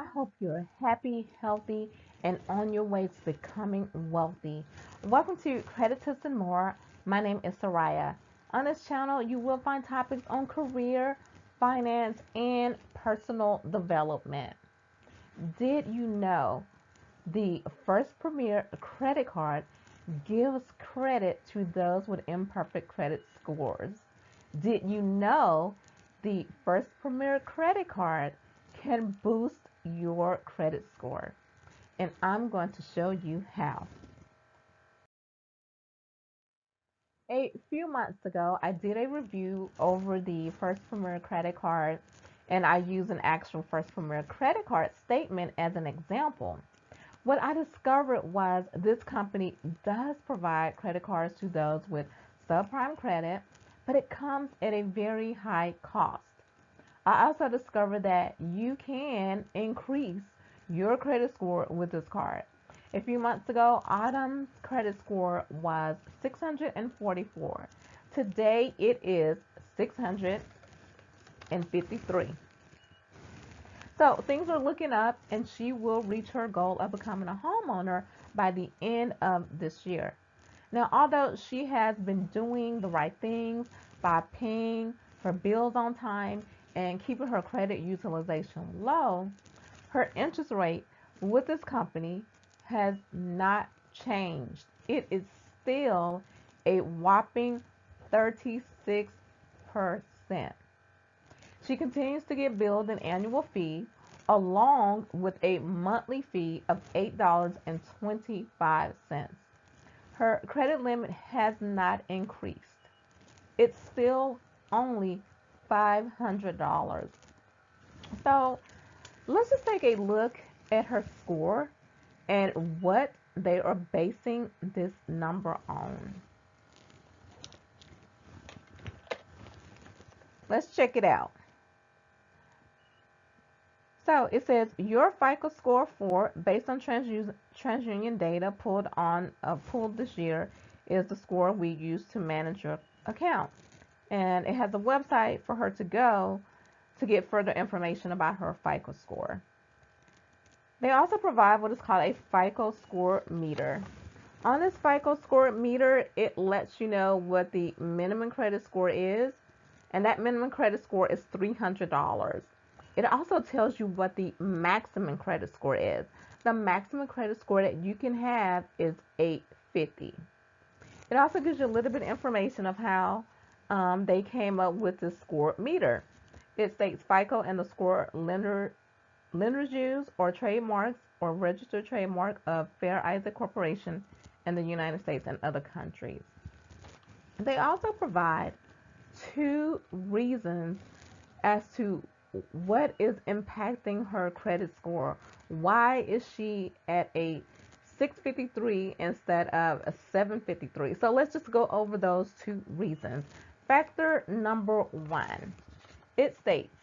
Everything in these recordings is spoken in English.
I hope you're happy, healthy, and on your way to becoming wealthy. Welcome to Credit Tips and More. My name is Soraya. On this channel, you will find topics on career, finance, and personal development. Did you know the First Premier credit card gives credit to those with imperfect credit scores? Did you know the First Premier credit card can boost your credit score? And I'm going to show you how. A few months ago, I did a review over the First Premier credit card, and I used an actual First Premier credit card statement as an example. What I discovered was this company does provide credit cards to those with subprime credit, but it comes at a very high cost. I also discovered that you can increase your credit score with this card. A few months ago, Autumn's credit score was 644. Today it is 653. So things are looking up, and she will reach her goal of becoming a homeowner by the end of this year. Now, although she has been doing the right things by paying her bills on time and keeping her credit utilization low, her interest rate with this company has not changed. It is still a whopping 36%. She continues to get billed an annual fee along with a monthly fee of $8.25. Her credit limit has not increased. It's still only $500. So let's just take a look at her score and what they are basing this number on. Let's check it out. So it says your FICO score for, based on TransUnion data pulled this year, is the score we use to manage your account. And it has a website for her to go to get further information about her FICO score. They also provide what is called a FICO score meter. On this FICO score meter, it lets you know what the minimum credit score is, and that minimum credit score is $300. It also tells you what the maximum credit score is. The maximum credit score that you can have is 850. It also gives you a little bit of information of how they came up with this score meter. It states FICO and the score lenders use or trademarks or registered trademark of Fair Isaac Corporation in the United States and other countries. They also provide two reasons as to what is impacting her credit score. Why is she at a 653 instead of a 753? So let's just go over those two reasons. Factor number one, it states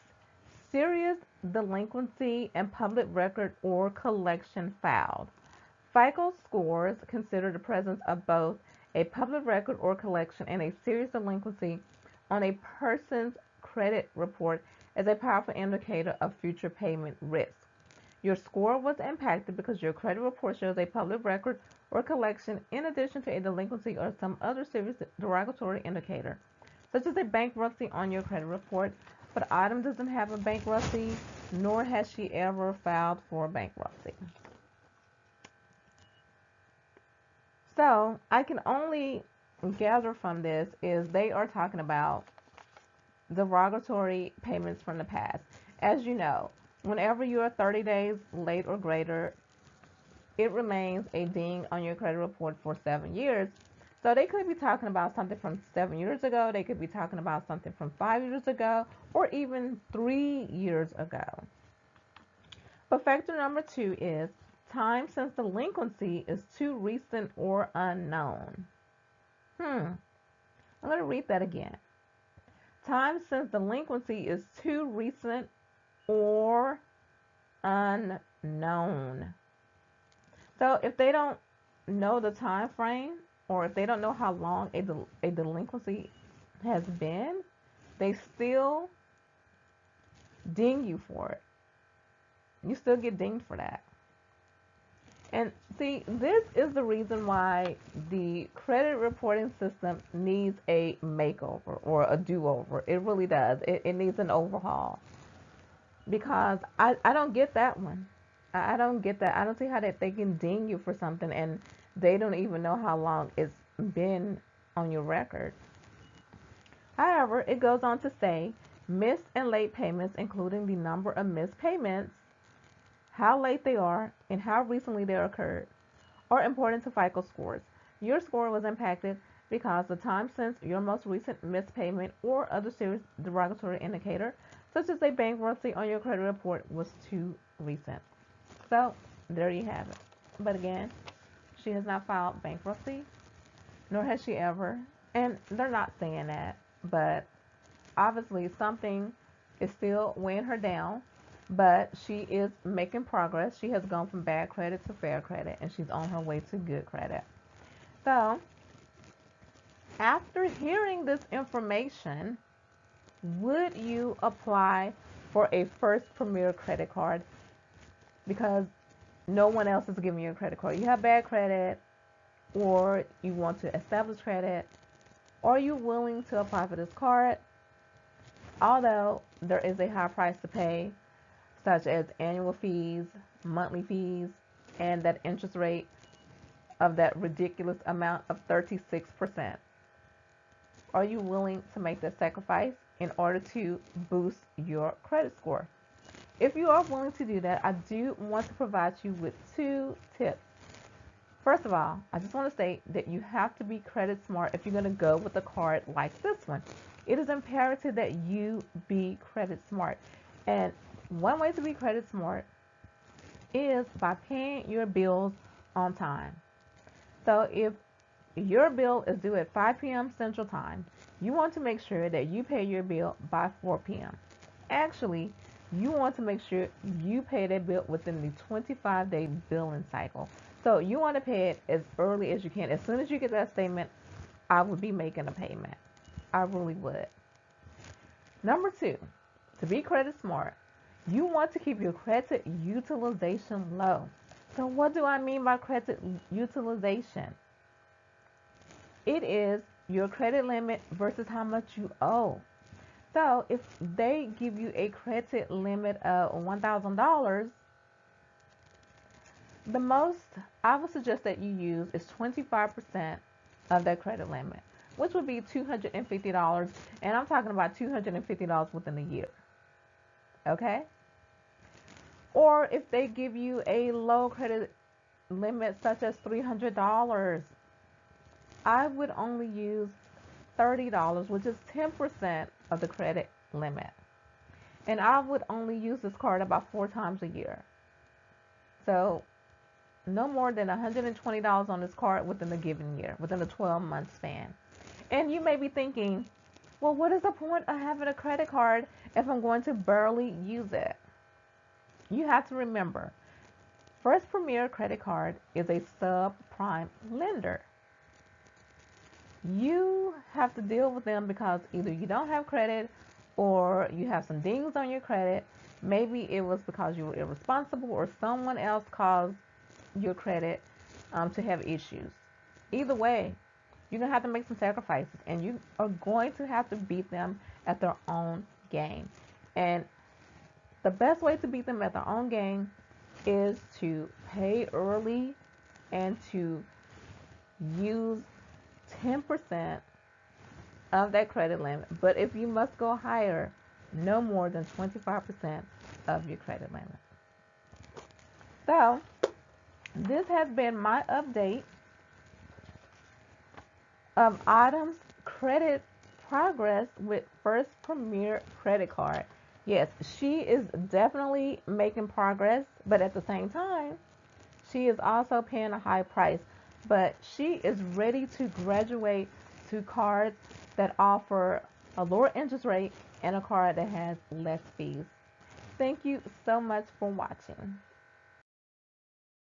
serious delinquency and public record or collection filed. FICO scores consider the presence of both a public record or collection and a serious delinquency on a person's credit report as a powerful indicator of future payment risk. Your score was impacted because your credit report shows a public record or collection in addition to a delinquency or some other serious derogatory indicator, such as a bankruptcy on your credit report. But Autumn doesn't have a bankruptcy, nor has she ever filed for bankruptcy. So I can only gather from this is they are talking about derogatory payments from the past. As you know, whenever you are 30 days late or greater, it remains a ding on your credit report for 7 years. So they could be talking about something from 7 years ago. They could be talking about something from 5 years ago or even 3 years ago. But factor number two is time since delinquency is too recent or unknown. I'm going to read that again. Time since delinquency is too recent or unknown. So if they don't know the time frame, or if they don't know how long a delinquency has been, they still ding you for it. You still get dinged for that. And see, this is the reason why the credit reporting system needs a makeover or a do-over. It really does. It needs an overhaul. Because I don't get that one. I don't get that. I don't see how that they can ding you for something and they don't even know how long it's been on your record. However, it goes on to say missed and late payments, including the number of missed payments, how late they are, and how recently they occurred, are important to FICO scores. Your score was impacted because the time since your most recent missed payment or other serious derogatory indicator, such as a bankruptcy on your credit report, was too recent. So, there you have it. But again, she has not filed bankruptcy, nor has she ever. And they're not saying that, but obviously something is still weighing her down. But she is making progress. She has gone from bad credit to fair credit, and she's on her way to good credit. So, after hearing this information, would you apply for a First Premier credit card because no one else is giving you a credit card? You have bad credit, or you want to establish credit. Are you willing to apply for this card? Although there is a high price to pay, such as annual fees, monthly fees, and that interest rate of that ridiculous amount of 36%. Are you willing to make that sacrifice in order to boost your credit score? If you are willing to do that, I do want to provide you with 2 tips. First of all, I just want to say that you have to be credit smart if you're going to go with a card like this one. It is imperative that you be credit smart. And one way to be credit smart is by paying your bills on time. So if your bill is due at 5 p.m. Central Time, you want to make sure that you pay your bill by 4 p.m. Actually, you want to make sure you pay that bill within the 25-day billing cycle. So you want to pay it as early as you can. As soon as you get that statement, I would be making a payment. I really would. Number 2, to be credit smart, you want to keep your credit utilization low. So what do I mean by credit utilization? It is your credit limit versus how much you owe. So if they give you a credit limit of $1,000, the most I would suggest that you use is 25% of that credit limit, which would be $250. And I'm talking about $250 within a year. Okay? Or if they give you a low credit limit such as $300, I would only use $30, which is 10% of the credit limit. And I would only use this card about 4 times a year. So no more than $120 on this card within the given year, within a 12-month span. And you may be thinking, well, what is the point of having a credit card if I'm going to barely use it? You have to remember, First Premier credit card is a subprime lender. You have to deal with them because either you don't have credit or you have some dings on your credit. Maybe it was because you were irresponsible or someone else caused your credit to have issues. Either way, you're going to have to make some sacrifices, and you are going to have to beat them at their own game. And the best way to beat them at their own game is to pay early and to use 10% of that credit limit. But if you must go higher, no more than 25% of your credit limit. So, this has been my update of Autumn's credit progress with First Premier credit card. Yes, she is definitely making progress, but at the same time, she is also paying a high price. But she is ready to graduate to cards that offer a lower interest rate and a card that has less fees. Thank you so much for watching.